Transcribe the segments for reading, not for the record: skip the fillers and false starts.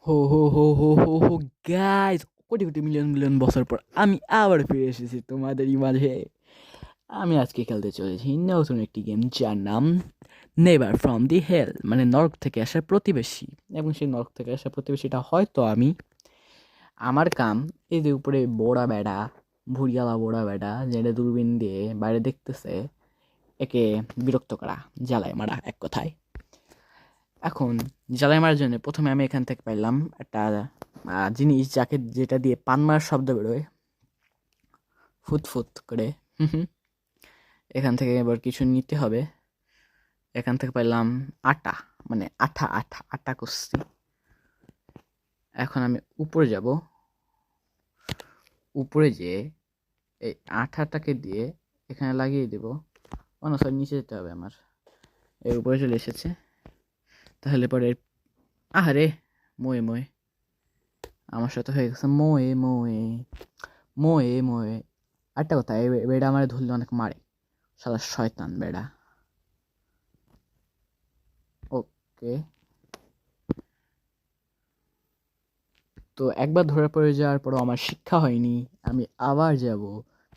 হো হো হো হো হো হো guys, crore crore million million বছর পর আমি আবার ফিরে এসেছি তোমাদেরই মাঝে। আমি আজকে খেলতে চলেছি নতুন একটি গেম যার নাম নেভার ফ্রম দি হেল, মানে নরক থেকে আসা প্রতিবেশী। এবং সেই নরক থেকে আসা প্রতিবেশীটা হয়তো আমি। আমার কাম এই যে উপরে বোড়া বেড়া, ভুড়িয়ালা বোড়া বেড়া যেটা দূরবীন দিয়ে বাইরে দেখতেছে, একে বিরক্ত করা, জ্বালায় মারা এক কথায়। এখন জ্বালাই মারার জন্য প্রথমে আমি এখান থেকে পাইলাম একটা জিনিস, যেটা দিয়ে পান মারার শব্দ বেরোয়, ফুট ফুট করে। হুম হুম। এখান থেকে এবার কিছু নিতে হবে। এখান থেকে পাইলাম আটা, মানে আঠা আঠা আটা কষছি। এখন আমি উপরে যাব, উপরে যেয়ে এই আঠাটাকে দিয়ে এখানে লাগিয়ে দেব। ও না, সরি, নিচে যেতে হবে আমার। এর উপরে চলে এসেছে। তাহলে পরে আহারে, মোয়ে মোয়ে আমার সাথে হয়ে গেছে মোয়ে মোয়ে মোয়ে মোয়ে। আরেকটা কথা, এই বেড়া আমার ধরলে অনেক মারে, শালা শয়তান বেড়া। ওকে, তো একবার ধরে পড়ে যাওয়ার পরও আমার শিক্ষা হয়নি। আমি আবার যাব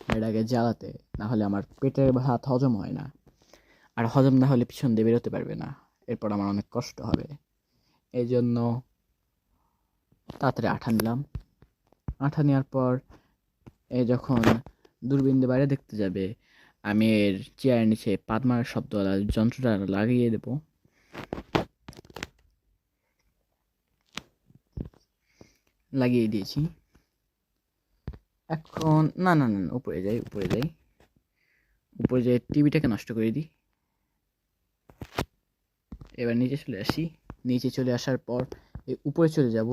বেড়াকে জ্বালাতে, না হলে আমার পেটের ভাত হজম হয় না। আর হজম না হলে পিছন দিয়ে বেরোতে পারবে না, এরপর আমার অনেক কষ্ট হবে। এই জন্য তাড়াতাড়ি আঠা নিলাম। আঠা নেওয়ার পর এ যখন দূরবীন দিয়ে বাইরে দেখতে যাবে, আমি এর চেয়ারের নিচে পাত মারার শব্দওয়ালা যন্ত্রটা লাগিয়ে দেবো। লাগিয়ে দিয়েছি। এখন না না না না, উপরে যাই উপরে যাই, উপরে যাই টিভিটাকে নষ্ট করে দিই। এবার নিচে চলে আসি। নিচে চলে আসার পর এই উপরে চলে যাব,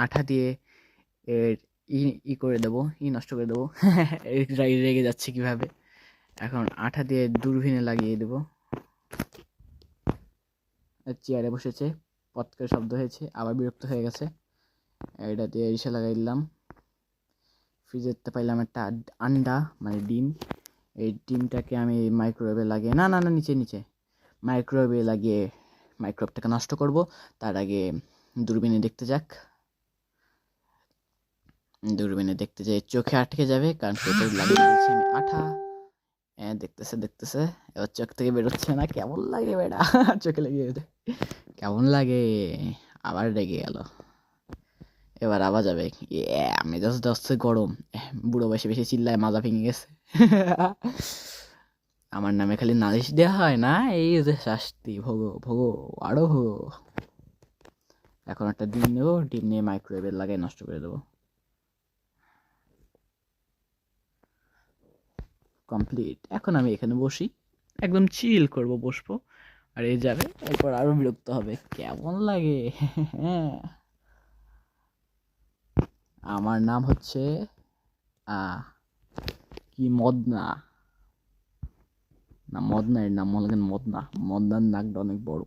আঠা দিয়ে এর ই ই করে দেবো, নষ্ট করে দেবো। রেগে যাচ্ছে কিভাবে। এখন আঠা দিয়ে দূরবীনে লাগিয়ে দেবো। চেয়ারে বসেছে, পট করে শব্দ হয়েছে, আবার বিরক্ত হয়ে গেছে। এটা দিয়ে ইসে লাগাই দিলাম। ফ্রিজেরতে পাইলাম একটা আন্ডা, মানে ডিম। এই ডিমটাকে আমি মাইক্রোওয়েভে লাগিয়ে, না না না, নিচে নিচে মাইক্রোওয়েভে লাগিয়ে মাইক্রোওয়েভটাকে নষ্ট করব। তার আগে দূরবীনে দেখতে যাক। দূরবীনে দেখতে যাই, চোখে আটকে যাবে, কারণ চোখে লাগিয়ে দিয়েছি আমি আঠা। দেখতেছে দেখতেছে, এবার চোখ থেকে বেরোচ্ছে না, কেমন লাগে বেটা। চোখে লেগে গেছে, কেমন লাগে। আবার রেগে গেল। এবার আবার যাবে। মেজাজ দশে গরম। বুড়ো বয়সে বেশি চিল্লায় মাজা ভেঙে গেছে। আমার নামে খালি নালিশ দেওয়া হয় না, এই যে শাস্তি ভোগো ভোগো, আরো ভোগো। এখন একটা ডিম নেবো, ডিম নিয়ে মাইক্রোওয়েভে লাগিয়ে নষ্ট করে দেবো। কমপ্লিট। এখন আমি এখানে বসি, একদম চিল করব, বসবো। আর এই যাবে, এরপর আরো বিরক্ত হবে, কেমন লাগে। হ্যাঁ, আমার নাম হচ্ছে কি মদনা। না, মদনা এর নাম হলেন মদনা। মদনার নাকটা অনেক বড়,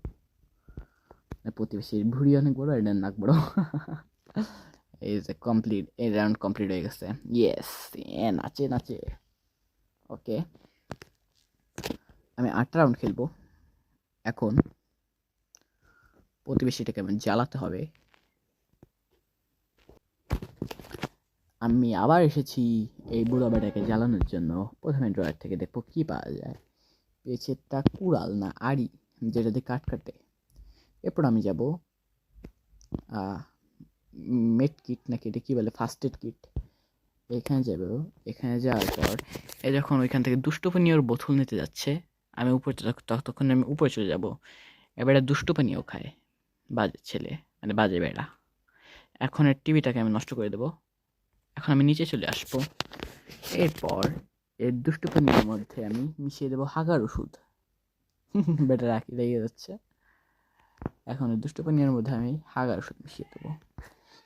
প্রতিবেশীর ভুঁড়ি অনেক বড়, এটার নাক বড়। এই যে কমপ্লিট, এই রাউন্ড কমপ্লিট হয়ে গেছে। ইয়েস, নাচে নাচে। ওকে, আমি 8টা রাউন্ড খেলবো। এখন প্রতিবেশীটাকে আমি জ্বালাতে হবে। আমি আবার এসেছি এই বুড়ো বেটাকে জ্বালানোর জন্য। প্রথমে ড্রয়ার থেকে দেখবো কি পাওয়া যায়। পেয়েছি একটা কুড়াল না আড়ি, যেটা দিয়ে কাট কাটে। এরপর আমি যাব মেড কিট, নাকি এটা কী বলে, ফার্স্ট এড কিট। এখানে যাব। এখানে যাওয়ার পর এ যখন ওইখান থেকে দুষ্টু পানীয়র বোতল নিতে যাচ্ছে, আমি উপরে, ততক্ষণ আমি উপরে চলে যাব। এবারে দুষ্টু পানীয় খায়, বাজে ছেলে, মানে বাজে বেড়া। এখন এর টিভিটাকে আমি নষ্ট করে দেবো। এখন আমি নিচে চলে আসবো। এরপর এর দুষ্টু পানীয়ের মধ্যে আমি মিশিয়ে দেবো হাগার ওষুধ। বেটা রাখি লেগে যাচ্ছে। এখন এই দুষ্টু পানীয়ের মধ্যে আমি হাগার ওষুধ মিশিয়ে দেবো,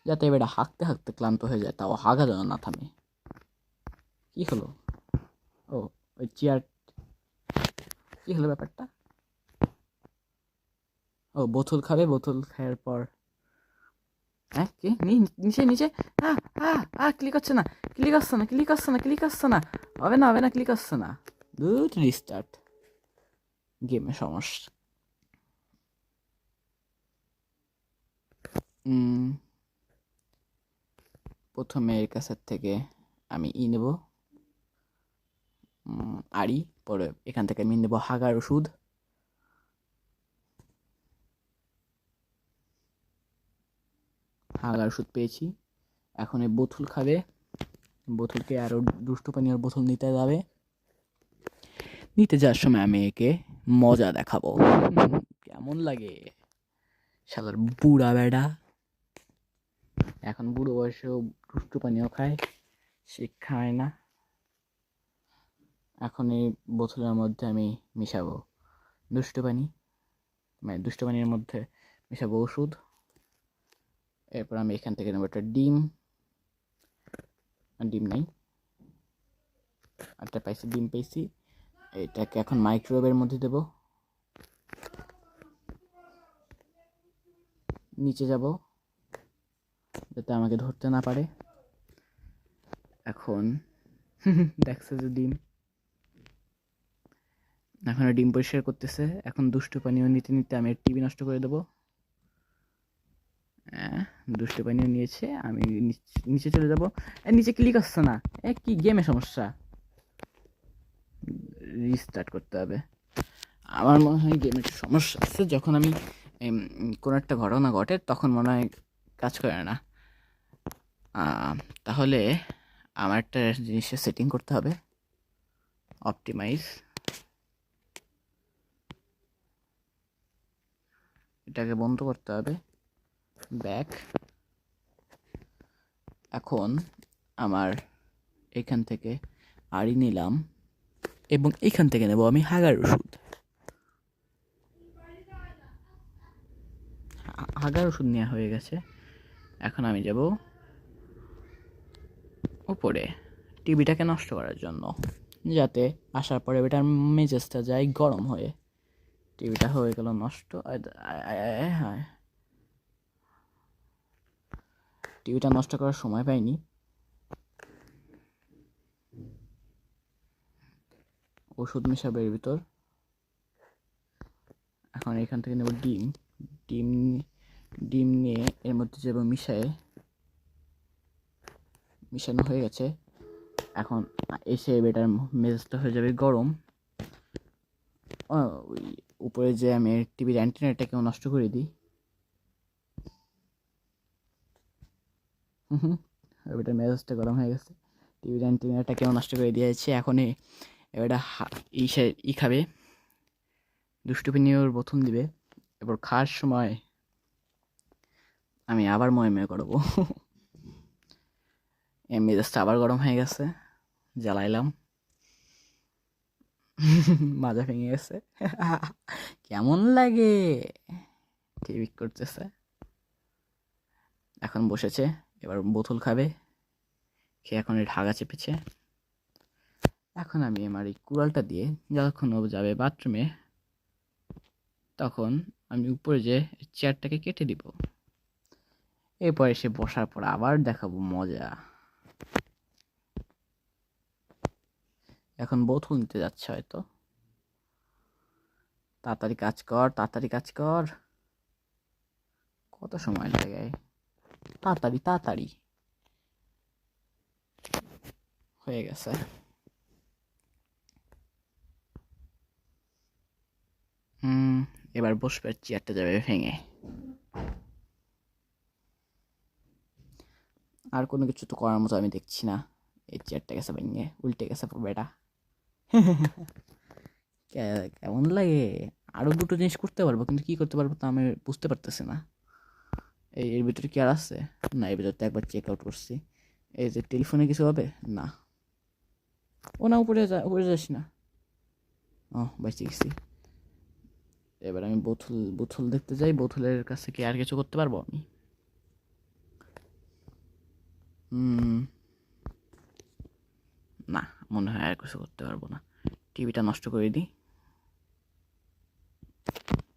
যাতে বেটা হাঁকতে হাঁকতে ক্লান্ত হয়ে যায়, তাও হাগা যেন না থামে। কি হলো? ও, ওই চেয়ার, কি হলো ব্যাপারটা? ও, বোতল খাবে, বোতল খাওয়ার পর হ্যাঁ, কি নিচে নিচে। ক্লিক হচ্ছে না, ক্লিক আসছে না, ক্লিক আসছে না, ক্লিক আসছে না। হবে না হবে না, ক্লিক আসছে না। Good, restart. গেমের সমস্যা। প্রথমে এর কাছের থেকে আমি নেব আড়ি, পরে এখান থেকে আমি নেব হাগার ওষুধ। হাগার ওষুধ পেয়েছি। এখন এই বোতল খাবে, বোতলকে আরও দুষ্টু পানীয় বোতল নিতে যাবে। নিতে যাওয়ার সময় আমি একে মজা দেখাবো কেমন লাগে। শালার বুড়া বেড়া এখন বুড়ো বয়সেও দুষ্টু পানীয় খায়, শিক্ষা হয় না। এখন এই বোতলের মধ্যে আমি মিশাবো দুষ্টু পানি, মানে দুষ্টু পানির মধ্যে মিশাবো ওষুধ। এরপর আমি এখান থেকে নেবো একটা ডিম, ডিম নাই, একটা পাইছি, ডিম পেয়েছি। এটাকে এখন মাইক্রোওয়েভের মধ্যে দেব। নিচে যাব যাতে আমাকে ধরতে না পারে। এখন দেখছে যে ডিম, এখন ডিম পরিষ্কার করতেছে। এখন দুষ্টু পানীয় নিতে নিতে আমি টিভি নষ্ট করে দেবো। দুষ্টু পানীয় নিয়েছে, আমি নিচে চলে যাব। নিচে ক্লিক আসছে না, কি গেমে সমস্যা, রিস্টার্ট করতে হবে। আমার মনে হয় গেমের সমস্যা আছে, যখন আমি কোনো একটা ঘটনা ঘটে তখন মনে হয় কাজ করে না। তাহলে আমার একটা জিনিসের সেটিং করতে হবে, অপটিমাইজ। এটাকে বন্ধ করতে হবে, ব্যাক। এখন আমার এখান থেকে আড়ি নিলাম এবং এখান থেকে নেব আমি হাগার ওষুধ। হাগার ওষুধ নেওয়া হয়ে গেছে। এখন আমি যাব উপরে টিভিটাকে নষ্ট করার জন্য, যাতে আসার পরে এটার মেজাজটা যায় গরম হয়ে। টিভিটা হয়ে গেল নষ্ট। হ্যাঁ, টিভিটা নষ্ট করার সময় পাইনি। ওষুধ মেশাবে এর ভিতর। এখন এখান থেকে নেব ডিম, ডিম ডিম নিয়ে এর মধ্যে যাব মিশানো হয়ে গেছে। এখন এসে এটার মেজাজটা হয়ে যাবে গরম। ওই উপরে যে আমি টিভির অ্যান্টেনাটাকেও নষ্ট করে দিই। এটার মেজাজটা গরম হয়ে গেছে, টিভির অ্যান্টেনাটাকেও নষ্ট করে দিয়েছে। এখন এটা ই খাবে, দুষ্টু পানীয়র বোতল দিবে। এবার খাওয়ার সময় আমি আবার ময় করবো। মেজাজটা আবার গরম হয়ে গেছে, জ্বালাইলাম, মাজা ভেঙে গেছে। কেমন লাগে, টিভি করতেছে। এখন বসেছে, এবার বোতল খাবে, খেয়ে এখন ঢাকা চেপেছে। এখন আমি আমার এই কুড়ালটা দিয়ে যতক্ষণ ও যাবে বাথরুমে, তখন আমি উপরে যে চেয়ারটাকে কেটে দিব। এরপর এসে বসার পর আবার দেখাবো মজা। এখন বোতল নিতে যাচ্ছে হয়তো। তাড়াতাড়ি কাজ কর, তাড়াতাড়ি কাজ কর, কত সময় লাগে, তাড়াতাড়ি তাড়াতাড়ি। হয়ে গেছে। এবার বসবে, চেয়ারটা যাবে ভেঙে। আর কোনো কিছু তো করার মতো আমি দেখছি না। এই চেয়ারটা গেছে ভেঙে, উল্টে গেছে বেটা। কেমন লাগে, আরো দুটো জিনিস করতে পারবো, কিন্তু কি করতে পারবো তা আমি বুঝতে পারতেছি না। এর ভিতরে কি আর আছে? না, এর ভিতরে তো একবার চেক আউট করছি। এই যে টেলিফোনে কিছু হবে না। ও না, উপরে যাস না। ও, বেঁচে গেছি। এবার আমি বোতল দেখতে যাই, বোতলের কাছে কি আর কিছু করতে পারবো আমি? না, মনে হয় আর কিছু করতে পারবো না। টিভিটা নষ্ট করে দিই,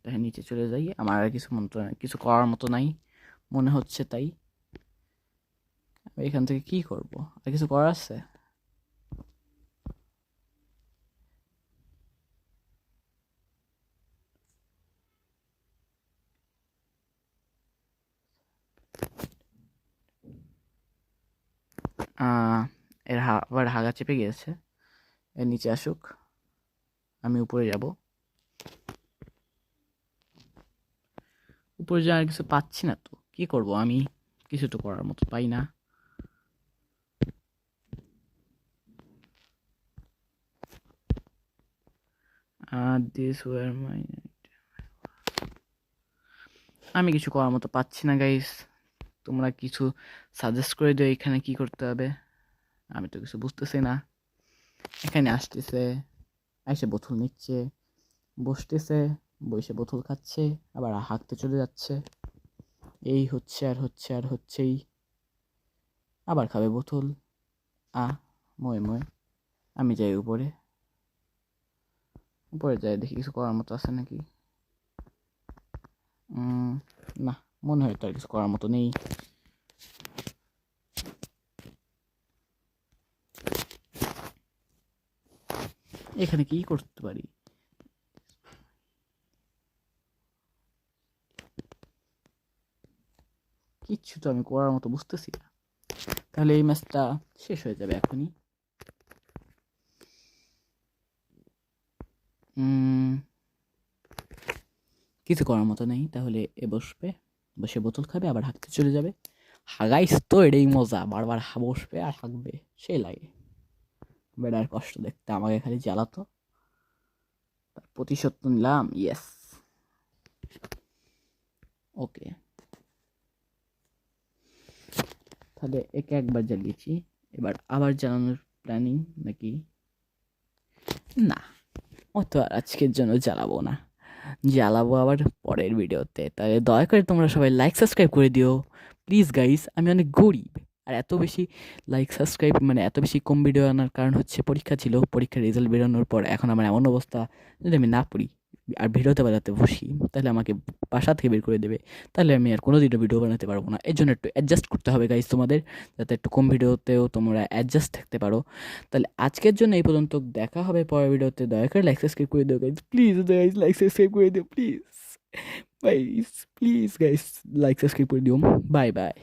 তাই নিচে চলে যাই। আমার আর কিছু করার মতো নাই মনে হচ্ছে, তাই এখান থেকে কি করব? আর কিছু করার আছে? এর আবার হাগা চেপে গিয়েছে। এর নিচে আসুক, আমি উপরে যাব। উপরে যাওয়ার কিছু পাচ্ছি না তো, কি করব আমি? কিছু তো করার মতো পাই না। দিস ওয়ার মাই, আমি কিছু করার মতো পাচ্ছি না গাইস। তোমরা কিছু সাজেস্ট করে দিও এখানে কি করতে হবে, আমি তো কিছু বুঝতেছি না। এখানে আসতেছে, এসে বোতল নিচ্ছে, বসতেছে, বসে বোতল খাচ্ছে, আবার হাঁকতে চলে যাচ্ছে। এই হচ্ছে আর হচ্ছে আর হচ্ছেই। আবার খাবে বোতল। ময় ময়। আমি যাই উপরে, উপরে যাই দেখি কিছু করার মতো আছে নাকি। না, মনে হয় তো আর কিছু করার মতো নেই। এখানে কি করতে পারি? কিচ্ছু তো আমি করার মতো বুঝতেছি না। তাহলে এই ম্যাচটা শেষ হয়ে যাবে এখনই। কিছু করার মতো নেই। তাহলে এ বসবে, বসে বোতল খাবে, আবার হাঁকতে চলে যাবে। হাগাইস তো এটাই মজা, বারবার বসবে আর হাঁকবে, সেই লাগে। বেড়ার কষ্ট দেখতে, আমাকে খালি জ্বালাতো। তার প্রতিশোধ তো নিলাম, ইয়েস। ওকে, তাহলে একে একবার জ্বালিয়েছি, এবার আবার জ্বালানোর প্ল্যানিং নাকি? না, অত আর আজকের জন্য জ্বালাবো না, জ্বালাবো আবার পরের ভিডিওতে। তাহলে দয়া করে তোমরা সবাই লাইক সাবস্ক্রাইব করে দিও প্লিজ গাইস। আমি অনেক গরিব, আর এত বেশি লাইক সাবস্ক্রাইব মানে এত বেশি কম ভিডিও আনার কারণ হচ্ছে পরীক্ষা ছিল, পরীক্ষার রেজাল্ট বেরোনোর পর এখন আমার এমন অবস্থা, যদি আমি না পড়ি আর ভিডিওতে বাজাতে বসি তাহলে আমাকে বাসা থেকে বের করে দেবে। তাহলে আমি আর কোনো দিনও ভিডিও বানাতে পারবো না। এর জন্য একটু অ্যাডজাস্ট করতে হবে গাইস তোমাদের, যাতে একটু কম ভিডিওতেও তোমরা অ্যাডজাস্ট থাকতে পারো। তাহলে আজকের জন্য এই পর্যন্ত, দেখা হবে পরের ভিডিওতে। দয়া করে লাইক সাবস্ক্রাইব করে দিও guys, please guys, like subscribe করে দিও please guys, please guys, like subscribe করে দিও। Bye bye.